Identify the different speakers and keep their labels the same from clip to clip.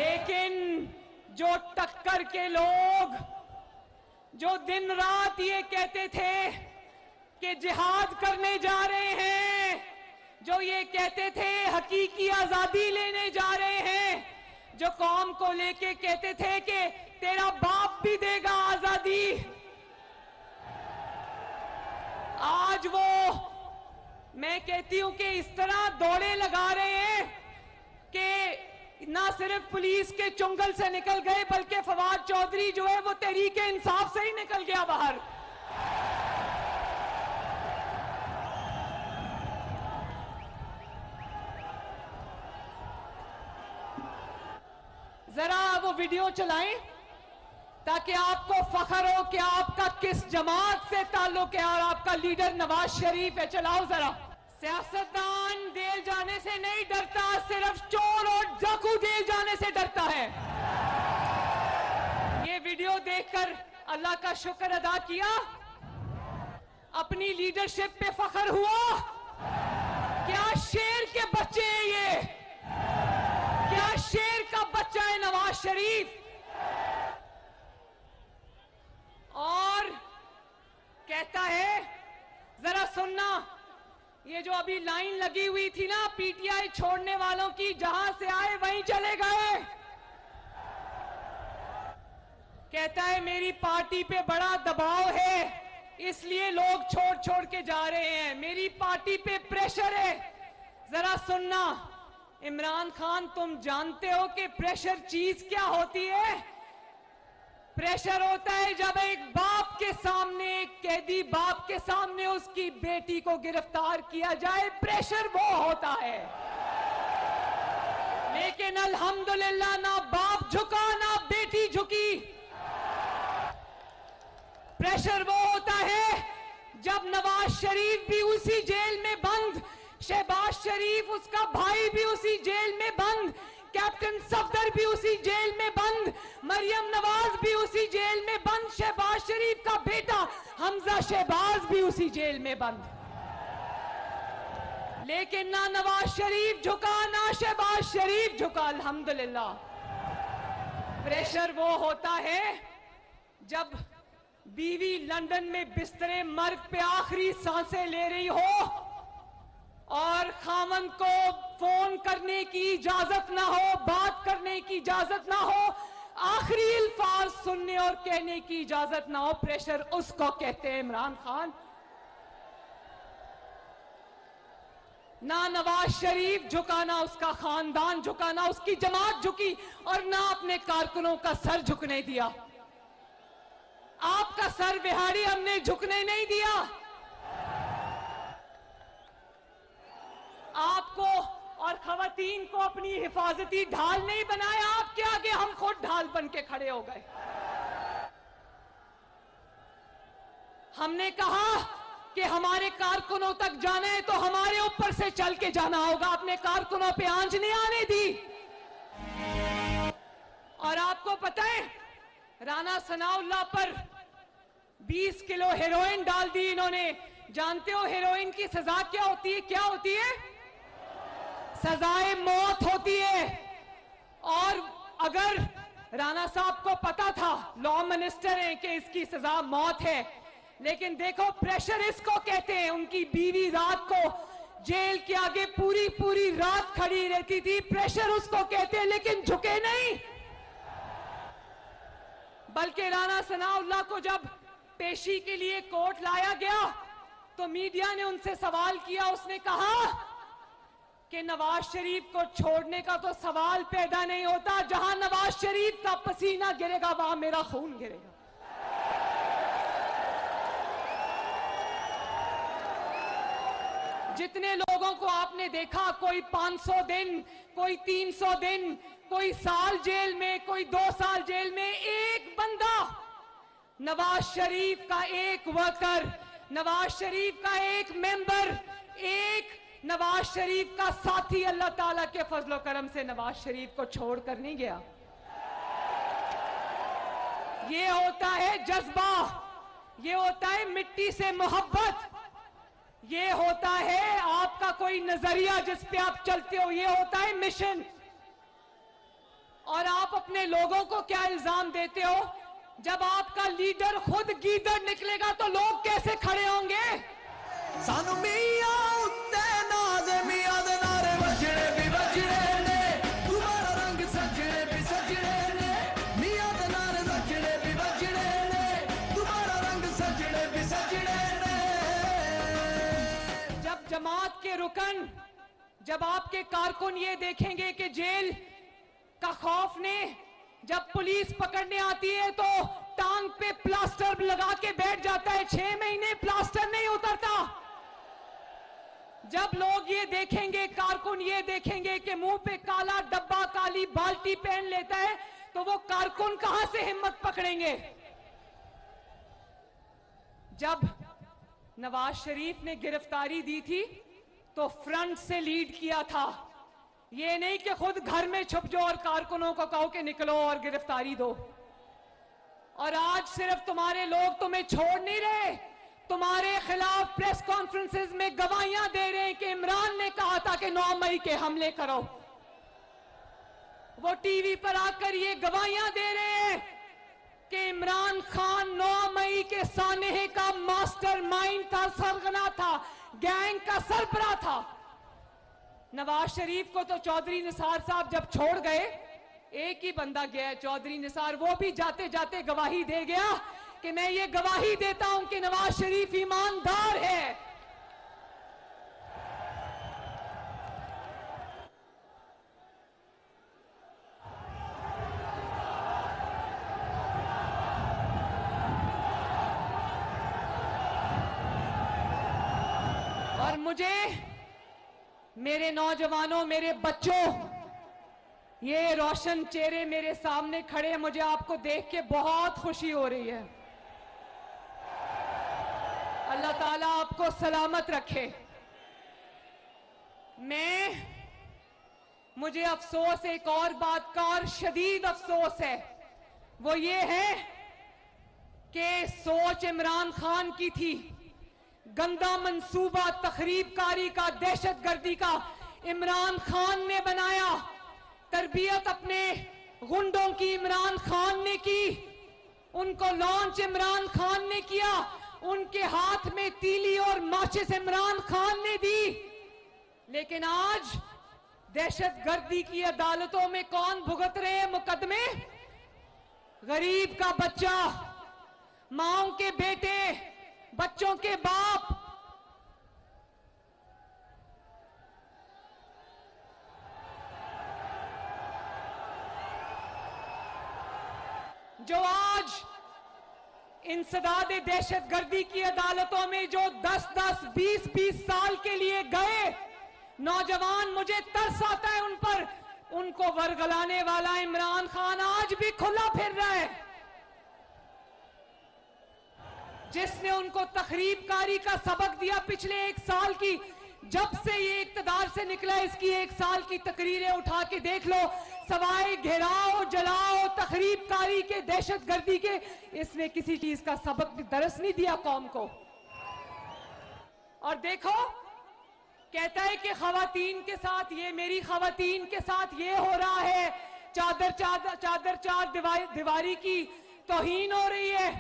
Speaker 1: लेकिन जो टक्कर के लोग जो दिन रात ये कहते थे कि जिहाद करने जा रहे हैं, जो ये कहते थे हकीकी आजादी लेने जा रहे हैं, जो कौम को लेके कहते थे कि तेरा बाप भी देगा आजादी, आज वो मैं कहती हूं कि इस तरह दौड़े लगा रहे हैं कि ना सिर्फ पुलिस के चुंगल से निकल गए बल्कि फवाद चौधरी जो है वो तहरीके इंसाफ से ही निकल गया बाहर। जरा वो वीडियो चलाएं ताकि आपको फख्र हो कि आपका किस जमात से ताल्लुक है और आपका लीडर नवाज शरीफ है। चलाओ जरा। सियासतदान जेल जाने से नहीं डरता, सिर्फ चोर और डाकू जेल जाने से डरता है। ये वीडियो देखकर अल्लाह का शुक्र अदा किया, अपनी लीडरशिप पे फख्र हुआ। क्या शेर के बच्चे हैं ये, क्या शेर का बच्चा है नवाज शरीफ। और कहता है, जरा सुनना, ये जो अभी लाइन लगी हुई थी ना पीटीआई छोड़ने वालों की, जहां से आए वहीं चले गए। कहता है मेरी पार्टी पे बड़ा दबाव है इसलिए लोग छोड़ छोड़ के जा रहे हैं, मेरी पार्टी पे प्रेशर है। जरा सुनना इमरान खान, तुम जानते हो कि प्रेशर चीज क्या होती है? प्रेशर होता है जब एक बाप के सामने, एक कैदी बाप के सामने उसकी बेटी को गिरफ्तार किया जाए, प्रेशर वो होता है। लेकिन अल्हम्दुलिल्लाह ना बाप झुका ना बेटी झुकी। प्रेशर वो होता है जब नवाज शरीफ भी उसी जेल में बंद, शहबाज शरीफ उसका भाई भी उसी जेल में बंद, कैप्टन सफदर भी उसी जेल में बंद, मरियम नवाज भी उसी जेल में बंद, शहबाज शरीफ का बेटा हमजा शहबाज भी उसी जेल में बंद। लेकिन ना नवाज शरीफ झुका ना शहबाज शरीफ झुका, अल्हम्दुलिल्लाह। प्रेशर वो होता है जब बीवी लंदन में बिस्तरे मर्ग पे आखिरी सांसें ले रही हो और खामन को फोन करने की इजाजत ना हो, बात करने की इजाजत ना हो, आखिरी अल्फाज सुनने और कहने की इजाजत ना हो। प्रेशर उसको कहते हैं इमरान खान। ना नवाज शरीफ झुका, ना उसका खानदान झुका, ना उसकी जमात झुकी और ना अपने कारकुनों का सर झुकने दिया। आपका सर बिहारी हमने झुकने नहीं दिया। आपको और खवातीन को अपनी हिफाजती ढाल नहीं बनाया, आपके आगे हम खुद ढाल बन के खड़े हो गए। हमने कहा कि हमारे कारकुनों तक जाना है तो हमारे ऊपर से चल के जाना होगा, अपने कारकुनों पे आंच नहीं आने दी। और आपको पता है राना सनाउल्लाह पर 20 किलो हेरोइन डाल दी इन्होंने। जानते हो हेरोइन की सजा क्या होती है? क्या होती है? सजाए मौत होती है। और अगर राणा साहब को पता था, लॉ मिनिस्टर हैं, कि इसकी सजा मौत है, लेकिन देखो प्रेशर इसको कहते हैं। उनकी बीवी रात को जेल के आगे पूरी पूरी रात खड़ी रहती थी, प्रेशर उसको कहते हैं, लेकिन झुके नहीं। बल्कि राणा सनाउल्लाह को जब पेशी के लिए कोर्ट लाया गया तो मीडिया ने उनसे सवाल किया, उसने कहा कि नवाज शरीफ को छोड़ने का तो सवाल पैदा नहीं होता, जहां नवाज शरीफ का पसीना गिरेगा वहां मेरा खून गिरेगा। जितने लोगों को आपने देखा, कोई 500 दिन, कोई 300 दिन, कोई साल जेल में, कोई 2 साल जेल में, एक बंदा नवाज शरीफ का एक वर्कर, नवाज शरीफ का एक मेंबर, एक नवाज शरीफ का साथी अल्लाह ताला के फजलो करम से नवाज शरीफ को छोड़कर नहीं गया। ये होता है जज्बा, ये होता है मिट्टी से मोहब्बत, ये होता है आपका कोई नजरिया जिस पे आप चलते हो, ये होता है मिशन। और आप अपने लोगों को क्या इल्जाम देते हो? जब आपका लीडर खुद गीदड़ निकलेगा तो लोग कैसे खड़े होंगे?
Speaker 2: सानू मियां उत्ते नाज मियां दे नारे वजने भी वजने ने, तुम्हारा रंग सजने भी सजने ने, मियां दे नारे वजने भी वजने ने, तुम्हारा रंग सजने भी सजने ने।
Speaker 1: जब जमात के रुकन, जब आपके कारकुन ये देखेंगे कि जेल का खौफ ने जब पुलिस पकड़ने आती है तो टांग पे प्लास्टर लगा के बैठ जाता है, 6 महीने प्लास्टर नहीं उतरता। जब लोग ये देखेंगे, कारकुन ये देखेंगे कि मुंह पे काला डब्बा, काली बाल्टी पहन लेता है, तो वो कारकुन कहां से हिम्मत पकड़ेंगे? जब नवाज शरीफ ने गिरफ्तारी दी थी तो फ्रंट से लीड किया था, ये नहीं कि खुद घर में छुप जाओ और कारकुनों को कहो कि निकलो और गिरफ्तारी दो। और आज सिर्फ तुम्हारे लोग तुम्हें छोड़ नहीं रहे, तुम्हारे खिलाफ प्रेस कॉन्फ्रेंसेस में गवाहियां दे रहे हैं कि इमरान ने कहा था कि 9 मई के हमले करो। वो टीवी पर आकर ये गवाहियां दे रहे हैं कि इमरान खान 9 मई के सानहे का मास्टरमाइंड था, सरगना था, गैंग का सरबराह था। नवाज शरीफ को तो चौधरी निसार साहब जब छोड़ गए, एक ही बंदा गया, चौधरी निसार, वो भी जाते जाते गवाही दे गया कि मैं ये गवाही देता हूं कि नवाज शरीफ ईमानदार है। और मुझे, मेरे नौजवानों, मेरे बच्चों, ये रोशन चेहरे मेरे सामने खड़े, मुझे आपको देख के बहुत खुशी हो रही है। अल्लाह ताला आपको सलामत रखे। मुझे अफसोस एक और बात का, और शदीद अफसोस है, वो ये है कि सोच इमरान खान की थी, गंदा मंसूबा तखरीबकारी का, दहशतगर्दी का इमरान खान ने बनाया, तरबियत अपने गुंडों की इमरान खान ने की, उनको लॉन्च इमरान खान ने किया, उनके हाथ में तीली और माचिस इमरान खान ने दी। लेकिन आज दहशतगर्दी की अदालतों में कौन भुगत रहे हैं मुकदमे? गरीब का बच्चा, माओं के बेटे, बच्चों के बाप। जो आज इंसदाद दहशतगर्दी की अदालतों में जो 10-10, 20-20 साल के लिए गए नौजवान, मुझे तरस आता है उन पर। उनको वरगलाने वाला इमरान खान आज भी खुला फिर रहा है, जिसने उनको तखरीबकारी का सबक दिया पिछले 1 साल की। जब से ये इक्तदार से निकला, इसकी 1 साल की तकरीरें उठा के देख लो, सवाए घेराव, जलाओ, तखरीबकारी के, दहशतगर्दी के, इसने किसी चीज का सबक दरस नहीं दिया कौम को। और देखो, कहता है कि खवातीन के साथ ये, मेरी खवातीन के साथ ये हो रहा है, चादर दीवारी की तौहीन हो रही है।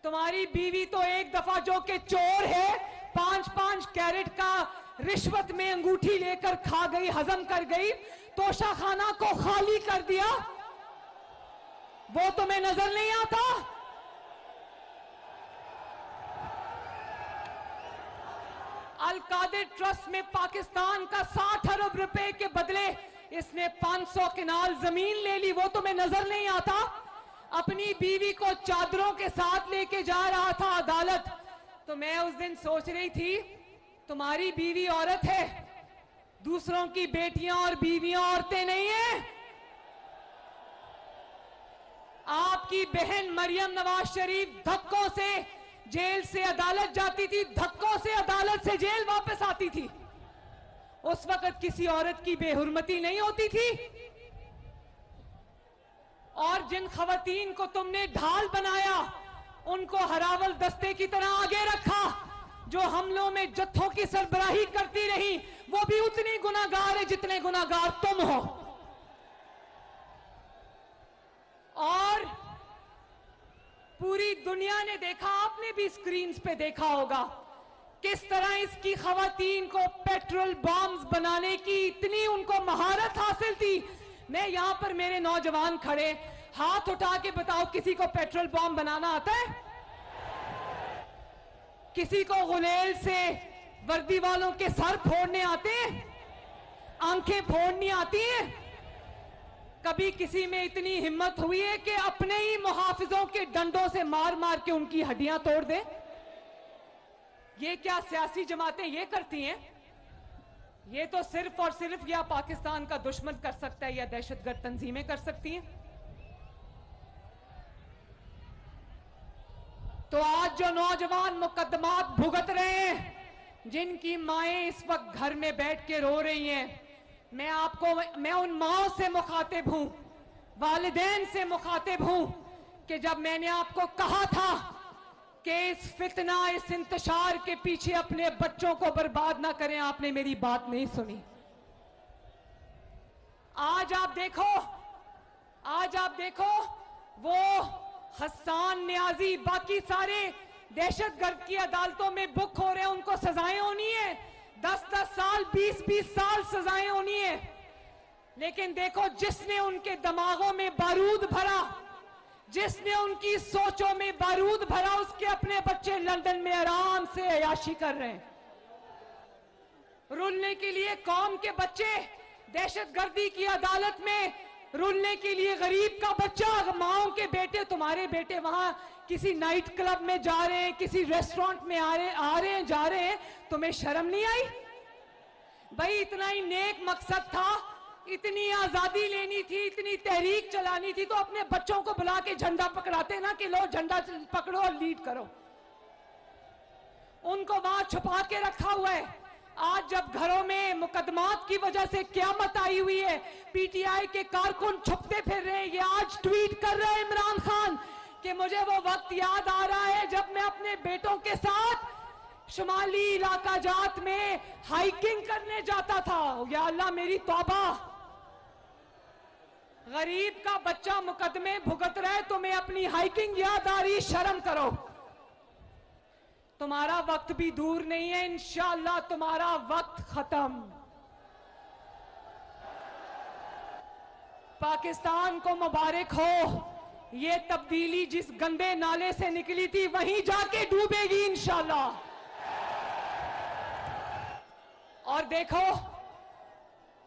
Speaker 1: तुम्हारी बीवी तो एक दफा जो कि चोर है, 5-5 कैरेट का रिश्वत में अंगूठी लेकर खा गई, हजम कर गई, तोशा खाना को खाली कर दिया, वो तुम्हें नजर नहीं आता? अल कादिर ट्रस्ट में पाकिस्तान का 60 अरब रुपए के बदले इसने 500 कनाल जमीन ले ली, वो तुम्हें नजर नहीं आता? अपनी बीवी को चादरों के साथ लेके जा रहा था अदालत। तो मैं उस दिन सोच रही थी, तुम्हारी बीवी औरत है, दूसरों की बेटियां और बीवियां औरतें नहीं है। आपकी बहन मरियम नवाज शरीफ धक्कों से जेल से अदालत जाती थी, धक्कों से अदालत से जेल वापस आती थी। उस वक्त किसी औरत की बेहुरमती नहीं होती थी। और जिन खवातीन को तुमने ढाल बनाया, उनको हरावल दस्ते की तरह आगे रखा, जो हमलों में जत्थों की सरबराही करती रही, वो भी उतनी गुनाहगार है जितने गुनाहगार तुम हो। दुनिया ने देखा, आपने भी स्क्रीन्स पे देखा होगा किस तरह इसकी खवातीन को पेट्रोल बॉम्ब्स बनाने की इतनी उनको महारत हासिल थी। मैं यहां पर, मेरे नौजवान खड़े, हाथ उठा के बताओ किसी को पेट्रोल बॉम्ब बनाना आता है? किसी को गुलेल से वर्दी वालों के सर फोड़ने आते हैं? आंखें फोड़नी आती हैं? कभी किसी में इतनी हिम्मत हुई है कि अपने ही मुहाफिजों के डंडों से मार मार के उनकी हड्डियां तोड़ दे? ये क्या सियासी जमातें ये करती हैं? ये तो सिर्फ और सिर्फ या पाकिस्तान का दुश्मन कर सकता है या दहशतगर्द तंजीमें कर सकती हैं। तो आज जो नौजवान मुकदमात भुगत रहे हैं, जिनकी माएं इस वक्त घर में बैठ के रो रही हैं, मैं उन माओं से मुखातिब हूं, वालिदैन से मुखातिब हूं कि जब मैंने आपको कहा था कि इस फितना, इस इंतशार के पीछे अपने बच्चों को बर्बाद ना करें, आपने मेरी बात नहीं सुनी। आज आप देखो वो हसन नियाजी, बाकी सारे दहशतगर्द की अदालतों में बुक हो रहे हैं, उनको सजाएं होनी है, 10-10 साल, 20-20 साल सजाएं होनी है। लेकिन देखो, जिसने उनके दिमागों में बारूद भरा, जिसने उनकी सोचों में बारूद भरा, उसके अपने बच्चे लंदन में आराम से अयाशी कर रहे हैं। रुलने के लिए कौम के बच्चे दहशतगर्दी की अदालत में, रुलने के लिए गरीब का बच्चा, माओं के बेटे, तुम्हारे बेटे वहां किसी नाइट क्लब में जा रहे हैं, किसी रेस्टोरेंट में आ रहे हैं, जा रहे हैं, तुम्हें शर्म नहीं आई? भाई इतना ही नेक मकसद था, इतनी आजादी लेनी थी, इतनी तहरीक चलानी थी, तो अपने बच्चों को बुला के झंडा पकड़ाते ना कि लो झंडा पकड़ो और लीड करो। उनको वहां छुपा के रखा हुआ है। आज जब घरों में मुकदमात की वजह से क़यामत आई हुई है, पीटीआई के कारकुन छुपते फिर रहे हैं। ये आज ट्वीट कर रहे हैं इमरान खान कि मुझे वो वक्त याद आ रहा है जब मैं अपने बेटों के साथ शुमाली इलाका जात में हाइकिंग करने जाता था। या अल्लाह मेरी तौबा, गरीब का बच्चा मुकदमे भुगत रहा है, तुम्हें अपनी हाइकिंग याद आ रही, शर्म करो। तुम्हारा वक्त भी दूर नहीं है, इंशाअल्लाह तुम्हारा वक्त खत्म। पाकिस्तान को मुबारक हो, ये तब्दीली जिस गंदे नाले से निकली थी वहीं जाके डूबेगी इंशाअल्लाह। और देखो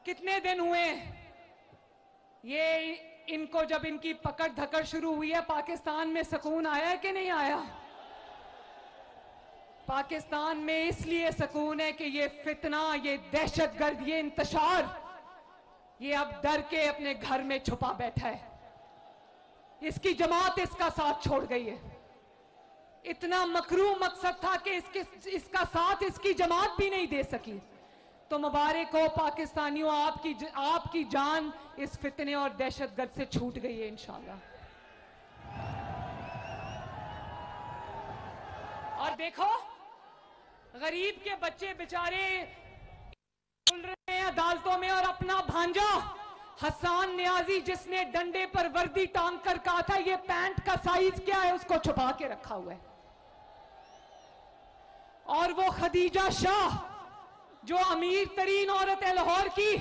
Speaker 1: कितने दिन हुए ये इनको, जब इनकी पकड़ धकड़ शुरू हुई है, पाकिस्तान में सुकून आया है कि नहीं आया? पाकिस्तान में इसलिए सुकून है कि ये फितना, ये दहशतगर्द, ये इंतशार, ये अब डर के अपने घर में छुपा बैठा है। इसकी जमात इसका साथ छोड़ गई है। इतना मकरू मकसद था कि इसका साथ इसकी जमात भी नहीं दे सकी। तो मुबारक हो पाकिस्तानियों, आपकी जान इस फितने और दहशतगर्द से छूट गई है इंशाअल्लाह। और देखो गरीब के बच्चे बेचारे खुल रहे हैं अदालतों में, और अपना भांजा हसन नियाजी, जिसने डंडे पर वर्दी टांग कर कहा था ये पैंट का साइज क्या है, उसको छुपा के रखा हुआ है। और वो खदीजा शाह जो अमीर तरीन औरत है लाहौर की,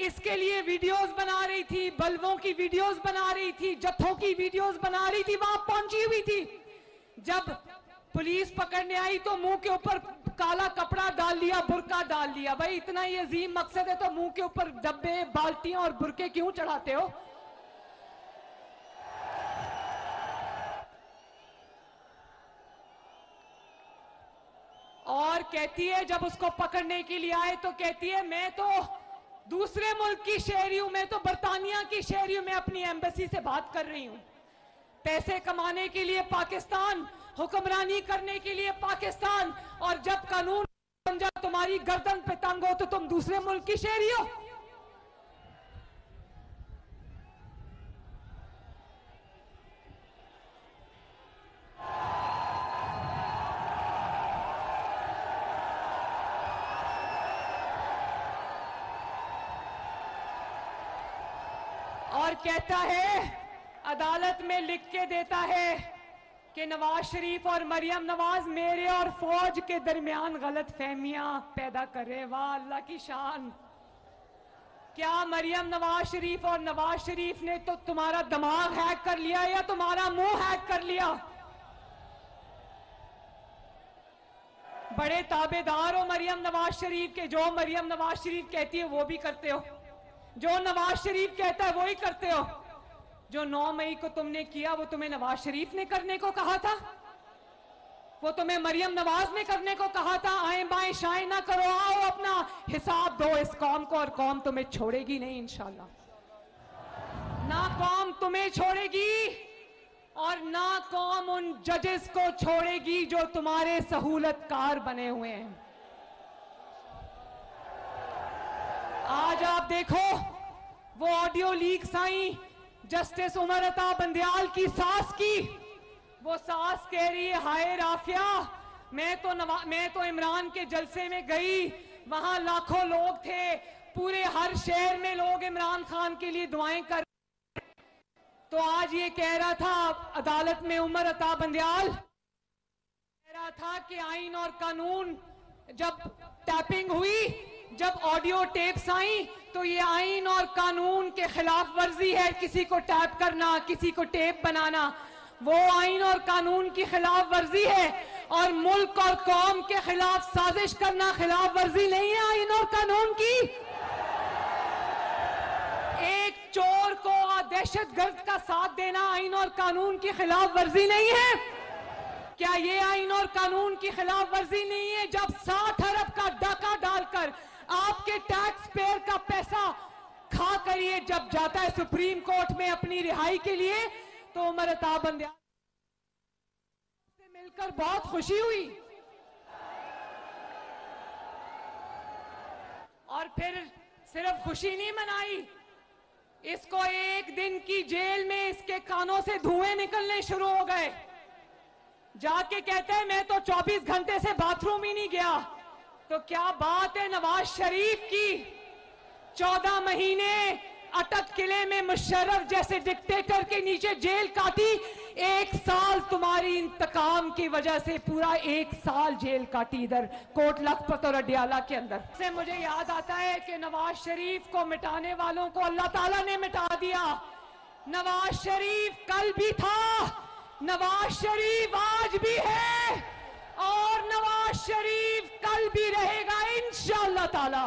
Speaker 1: इसके लिए वीडियोस बना रही थी, बल्बों की वीडियोस बना रही थी, जत्थों की वीडियोस बना रही थी, वहां पहुंची हुई थी। जब पुलिस पकड़ने आई तो मुंह के ऊपर काला कपड़ा डाल लिया, बुरका डाल लिया। भाई इतना ही अजीम मकसद है तो मुंह के ऊपर डब्बे, बाल्टियां और बुरके क्यों चढ़ाते हो? और कहती है, जब उसको पकड़ने के लिए आए तो कहती है मैं तो दूसरे मुल्क की शहरी हूं, मैं तो बरतानिया की शहरी हूं, मैं अपनी एम्बेसी से बात कर रही हूं। पैसे कमाने के लिए पाकिस्तान, हुक्मरानी करने के लिए पाकिस्तान, और जब कानून पंजा तुम्हारी गर्दन पे तंग हो तो तुम दूसरे मुल्क की शहरी हो। और कहता है, अदालत में लिख के देता है कि नवाज शरीफ और मरियम नवाज मेरे और फौज के दरमियान गलत फहमियां पैदा कर रहे। वाह अल्लाह की शान। क्या मरियम नवाज शरीफ और नवाज शरीफ ने तो तुम्हारा दिमाग हैक कर लिया या तुम्हारा मुंह हैक कर लिया? बड़े ताबेदार हो मरियम नवाज शरीफ के, जो मरियम नवाज शरीफ कहती है वो भी करते हो, जो नवाज शरीफ कहता है वो ही करते हो। जो 9 मई को तुमने किया वो तुम्हें नवाज शरीफ ने करने को कहा था, वो तुम्हें मरियम नवाज ने करने को कहा था। आए बाएं शाएं ना करो, आओ अपना हिसाब दो इस कौम को, और कौम तुम्हें छोड़ेगी नहीं इंशाल्लाह। ना कौम तुम्हें छोड़ेगी और ना कौम उन जजेस को छोड़ेगी जो तुम्हारे सहूलतकार बने हुए हैं। आज आप देखो वो ऑडियो लीक्स आई जस्टिस उमर अता बंदयाल की सास की। वो सास कह रही है हाय राफिया, मैं तो इमरान के जलसे में गई, वहां लाखों लोग थे, पूरे हर शहर में लोग इमरान खान के लिए दुआएं कर। तो आज ये कह रहा था अदालत में उमर अता बंदयाल कह रहा था कि आइन और कानून, जब टैपिंग हुई, जब ऑडियो टेप्स आई, तो ये आइन और कानून के खिलाफ वर्जी है किसी को टैप करना, किसी को टेप बनाना। वो आइन और कानून की खिलाफ वर्जी है, और मुल्क और कौम के खिलाफ साजिश करना खिलाफ वर्जी नहीं है आइन और कानून की। एक चोर को दहशतगर्द का साथ देना आइन और कानून की खिलाफ वर्जी नहीं है। क्या ये आइन और कानून की खिलाफ वर्जी नहीं है जब 60 अरब का डाका डालकर आपके टैक्स पेयर का पैसा खा कर ये जब जाता है सुप्रीम कोर्ट में अपनी रिहाई के लिए, तो उमर अता बंदयाल से मिलकर बहुत खुशी हुई। और फिर सिर्फ खुशी नहीं मनाई, इसको 1 दिन की जेल में इसके कानों से धुएं निकलने शुरू हो गए। जाके कहते हैं मैं तो 24 घंटे से बाथरूम ही नहीं गया। तो क्या बात है नवाज शरीफ की, 14 महीने अटक किले में मुशर्रफ जैसे डिक्टेटर के नीचे जेल काटी, 1 साल तुम्हारी इंतकाम की वजह से पूरा 1 साल जेल काटी इधर कोट लखपत और अडियाला के अंदर से। मुझे याद आता है कि नवाज शरीफ को मिटाने वालों को अल्लाह ताला ने मिटा दिया। नवाज शरीफ कल भी था, नवाज शरीफ आज भी है, और नवाज शरीफ कल भी रहेगा इंशाअल्लाह ताला।